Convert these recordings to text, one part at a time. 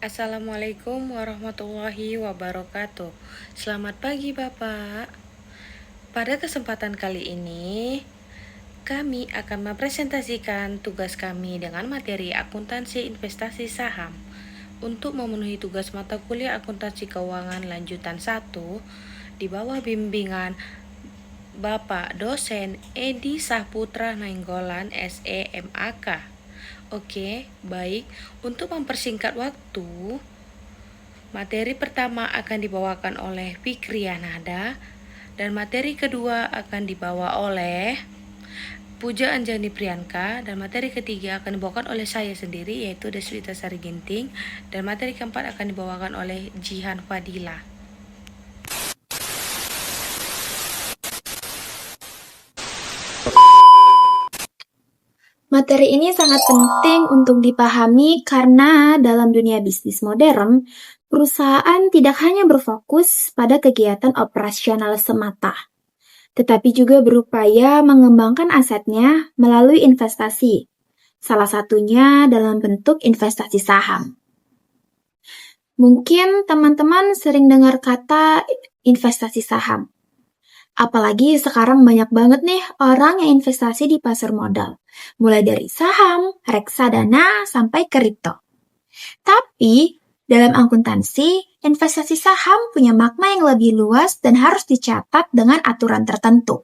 Assalamualaikum warahmatullahi wabarakatuh. Selamat pagi Bapak. Pada kesempatan kali ini, kami akan mempresentasikan tugas kami dengan materi akuntansi investasi saham. Untuk memenuhi tugas mata kuliah akuntansi keuangan lanjutan 1 di bawah bimbingan Bapak dosen Edi Saputra Nainggolan SEMAK. Oke, baik. Untuk mempersingkat waktu, materi pertama akan dibawakan oleh Fikri Yanada dan materi kedua akan dibawa oleh Puja Anjani Priyanka dan materi ketiga akan dibawakan oleh saya sendiri yaitu Deswita Sari Ginting dan materi keempat akan dibawakan oleh Jihan Fadila. Materi ini sangat penting untuk dipahami karena dalam dunia bisnis modern, perusahaan tidak hanya berfokus pada kegiatan operasional semata, tetapi juga berupaya mengembangkan asetnya melalui investasi, salah satunya dalam bentuk investasi saham. Mungkin teman-teman sering dengar kata investasi saham. Apalagi sekarang banyak banget nih orang yang investasi di pasar modal, mulai dari saham, reksadana, sampai kripto. Tapi, dalam akuntansi, investasi saham punya makna yang lebih luas dan harus dicatat dengan aturan tertentu.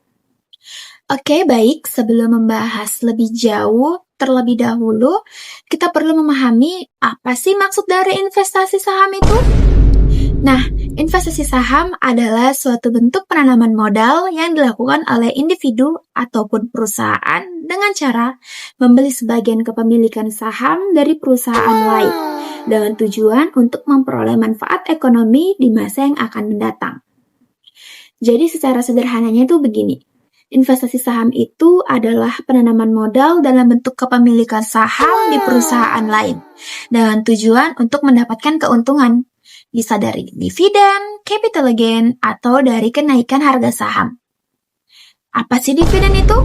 Oke, baik, sebelum membahas lebih jauh, terlebih dahulu, kita perlu memahami apa sih maksud dari investasi saham itu? Nah, investasi saham adalah suatu bentuk penanaman modal yang dilakukan oleh individu ataupun perusahaan dengan cara membeli sebagian kepemilikan saham dari perusahaan lain dengan tujuan untuk memperoleh manfaat ekonomi di masa yang akan mendatang. Jadi secara sederhananya itu begini. Investasi saham itu adalah penanaman modal dalam bentuk kepemilikan saham di perusahaan lain dengan tujuan untuk mendapatkan keuntungan. Bisa dari dividen, capital gain, atau dari kenaikan harga saham. Apa sih dividen itu?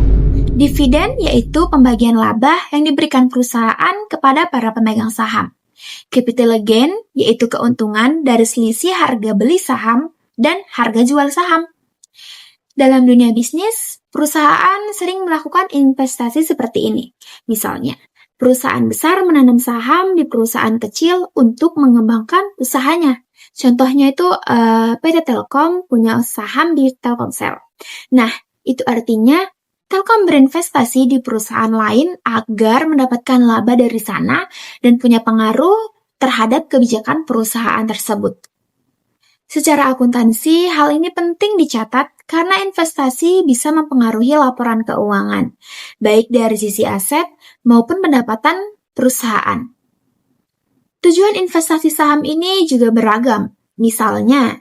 Dividen yaitu pembagian laba yang diberikan perusahaan kepada para pemegang saham. Capital gain yaitu keuntungan dari selisih harga beli saham dan harga jual saham. Dalam dunia bisnis, perusahaan sering melakukan investasi seperti ini. Misalnya, perusahaan besar menanam saham di perusahaan kecil untuk mengembangkan usahanya. Contohnya itu PT Telkom punya saham di Telkomsel. Nah, itu artinya Telkom berinvestasi di perusahaan lain agar mendapatkan laba dari sana dan punya pengaruh terhadap kebijakan perusahaan tersebut. Secara akuntansi, hal ini penting dicatat karena investasi bisa mempengaruhi laporan keuangan, baik dari sisi aset maupun pendapatan perusahaan. Tujuan investasi saham ini juga beragam. Misalnya,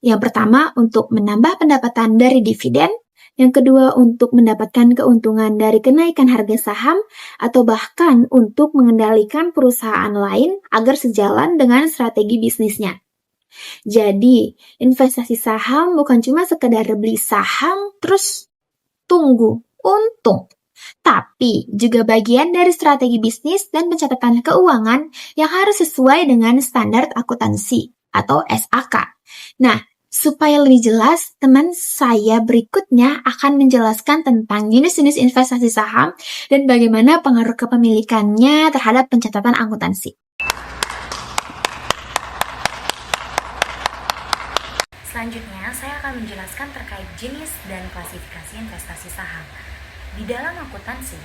yang pertama untuk menambah pendapatan dari dividen, yang kedua untuk mendapatkan keuntungan dari kenaikan harga saham, atau bahkan untuk mengendalikan perusahaan lain agar sejalan dengan strategi bisnisnya. Jadi, investasi saham bukan cuma sekedar beli saham terus tunggu untung, tapi juga bagian dari strategi bisnis dan pencatatan keuangan yang harus sesuai dengan standar akuntansi atau SAK. Nah, supaya lebih jelas, teman saya berikutnya akan menjelaskan tentang jenis-jenis investasi saham dan bagaimana pengaruh kepemilikannya terhadap pencatatan akuntansi. Selanjutnya, saya akan menjelaskan terkait jenis dan klasifikasi investasi saham. Di dalam akuntansi,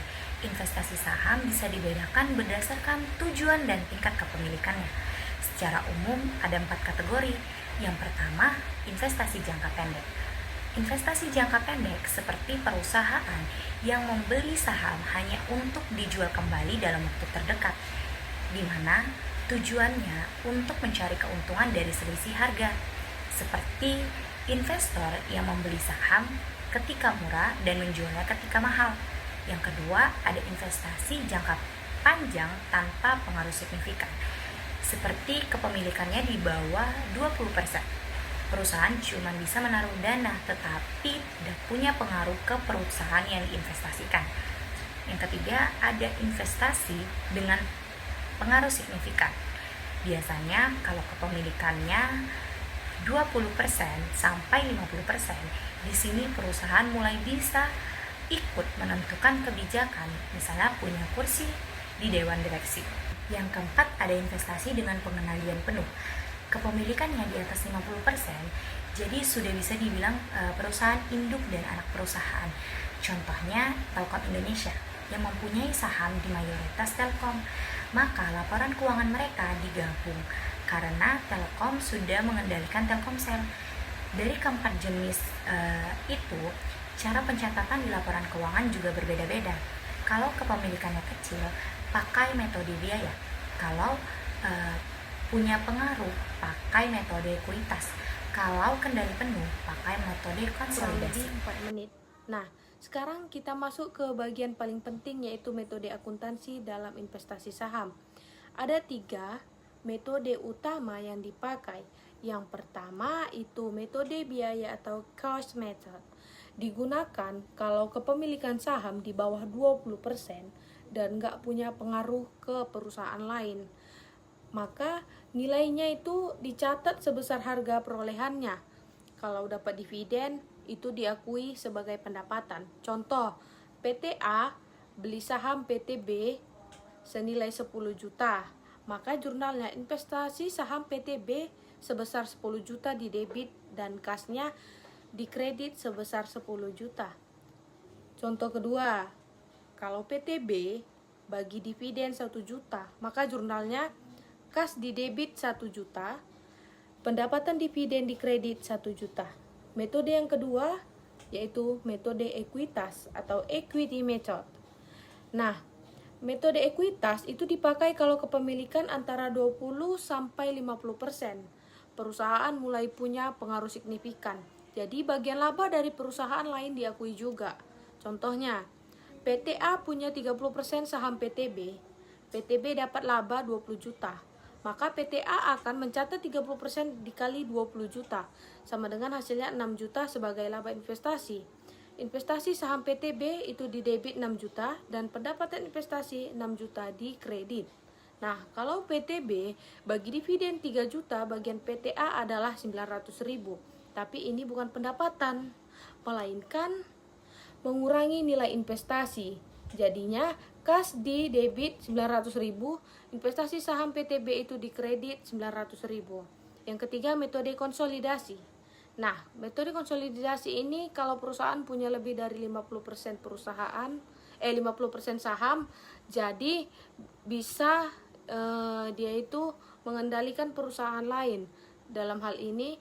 investasi saham bisa dibedakan berdasarkan tujuan dan tingkat kepemilikannya. Secara umum, ada 4 kategori. Yang pertama, investasi jangka pendek. Investasi jangka pendek seperti perusahaan yang membeli saham hanya untuk dijual kembali dalam waktu terdekat, di mana tujuannya untuk mencari keuntungan dari selisih harga. Seperti investor yang membeli saham ketika murah dan menjualnya ketika mahal. Yang kedua, ada investasi jangka panjang tanpa pengaruh signifikan, seperti kepemilikannya di bawah 20%. Perusahaan cuma bisa menaruh dana, tetapi tidak punya pengaruh ke perusahaan yang diinvestasikan. Yang ketiga, ada investasi dengan pengaruh signifikan. Biasanya kalau kepemilikannya 20% sampai 50%, di sini perusahaan mulai bisa ikut menentukan kebijakan, misalnya punya kursi di dewan direksi. Yang keempat, ada investasi dengan pengendalian penuh. Kepemilikannya di atas 50%, jadi sudah bisa dibilang perusahaan induk dan anak perusahaan. Contohnya Telkom Indonesia yang mempunyai saham di mayoritas Telkom, maka laporan keuangan mereka digabung karena Telkom sudah mengendalikan Telkomsel. Dari keempat jenis itu, cara pencatatan di laporan keuangan juga berbeda-beda. Kalau kepemilikannya kecil, pakai metode biaya. Kalau punya pengaruh, pakai metode ekuitas. Kalau kendali penuh, pakai metode Kurang lebih konsolidasi. 4 menit. Nah, sekarang kita masuk ke bagian paling penting, yaitu metode akuntansi dalam investasi saham. Ada 3 metode utama yang dipakai. Yang pertama itu metode biaya atau cost method. Digunakan kalau kepemilikan saham di bawah 20% dan nggak punya pengaruh ke perusahaan lain. Maka nilainya itu dicatat sebesar harga perolehannya. Kalau dapat dividen, itu diakui sebagai pendapatan. Contoh, PT A beli saham PT B senilai 10 juta. Maka jurnalnya investasi saham PT B sebesar 10 juta di debit dan kasnya dikredit sebesar 10 juta. Contoh kedua, kalau PT B bagi dividen 1 juta, maka jurnalnya kas di debit 1 juta, pendapatan dividen dikredit 1 juta. Metode yang kedua yaitu metode ekuitas atau equity method. Nah, metode ekuitas itu dipakai kalau kepemilikan antara 20 sampai 50%. Perusahaan mulai punya pengaruh signifikan. Jadi bagian laba dari perusahaan lain diakui juga. Contohnya, PT A punya 30% saham PT B. PT B dapat laba 20 juta. Maka PT A akan mencatat 30% dikali 20 juta, sama dengan hasilnya 6 juta sebagai laba investasi. Investasi saham PT B itu di debit 6 juta dan pendapatan investasi 6 juta di kredit. Nah, kalau PT B bagi dividen 3 juta, bagian PT A adalah 900.000. Tapi ini bukan pendapatan, melainkan mengurangi nilai investasi. Jadinya kas di debit 900.000, investasi saham PTB itu dikredit 900.000. Yang ketiga, metode konsolidasi. Nah, metode konsolidasi ini kalau perusahaan punya lebih dari 50% 50% saham, jadi bisa dia itu mengendalikan perusahaan lain. Dalam hal ini,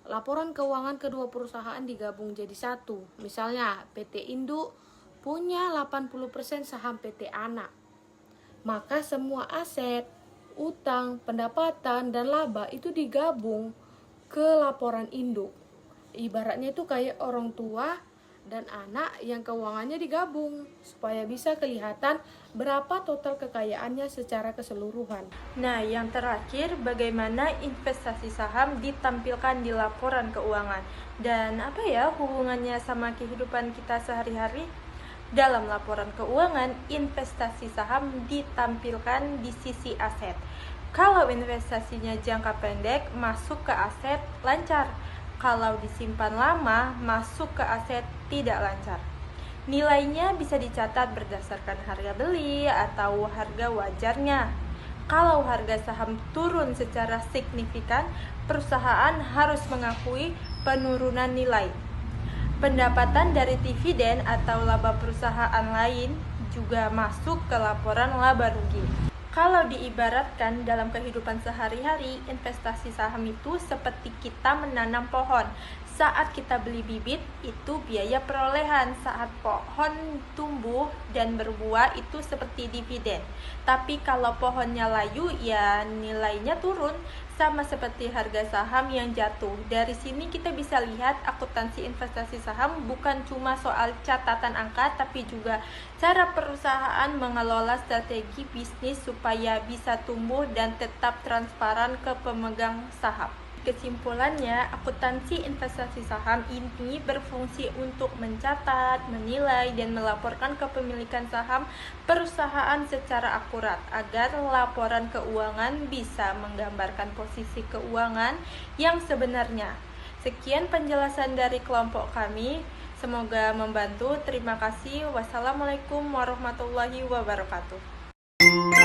laporan keuangan kedua perusahaan digabung jadi satu. Misalnya, PT Induk punya 80% saham PT Anak. Maka semua aset, utang, pendapatan, dan laba itu digabung ke laporan induk. Ibaratnya itu kayak orang tua dan anak yang keuangannya digabung supaya bisa kelihatan berapa total kekayaannya secara keseluruhan. Nah, yang terakhir, bagaimana investasi saham ditampilkan di laporan keuangan dan apa ya hubungannya sama kehidupan kita sehari-hari? Dalam laporan keuangan, investasi saham ditampilkan di sisi aset. Kalau investasinya jangka pendek, masuk ke aset lancar. Kalau disimpan lama, masuk ke aset tidak lancar. Nilainya bisa dicatat berdasarkan harga beli atau harga wajarnya. Kalau harga saham turun secara signifikan, perusahaan harus mengakui penurunan nilai. Pendapatan dari dividen atau laba perusahaan lain juga masuk ke laporan laba rugi. Kalau diibaratkan dalam kehidupan sehari-hari, investasi saham itu seperti kita menanam pohon. Saat kita beli bibit, itu biaya perolehan. Saat pohon tumbuh dan berbuah, itu seperti dividen. Tapi kalau pohonnya layu, ya nilainya turun. Sama seperti harga saham yang jatuh. Dari sini kita bisa lihat akuntansi investasi saham bukan cuma soal catatan angka, tapi juga cara perusahaan mengelola strategi bisnis supaya bisa tumbuh dan tetap transparan ke pemegang saham. kesimpulannya, akuntansi investasi saham ini berfungsi untuk mencatat, menilai, dan melaporkan kepemilikan saham perusahaan secara akurat agar laporan keuangan bisa menggambarkan posisi keuangan yang sebenarnya. Sekian penjelasan dari kelompok kami. Semoga membantu. Terima kasih. Wassalamualaikum warahmatullahi wabarakatuh.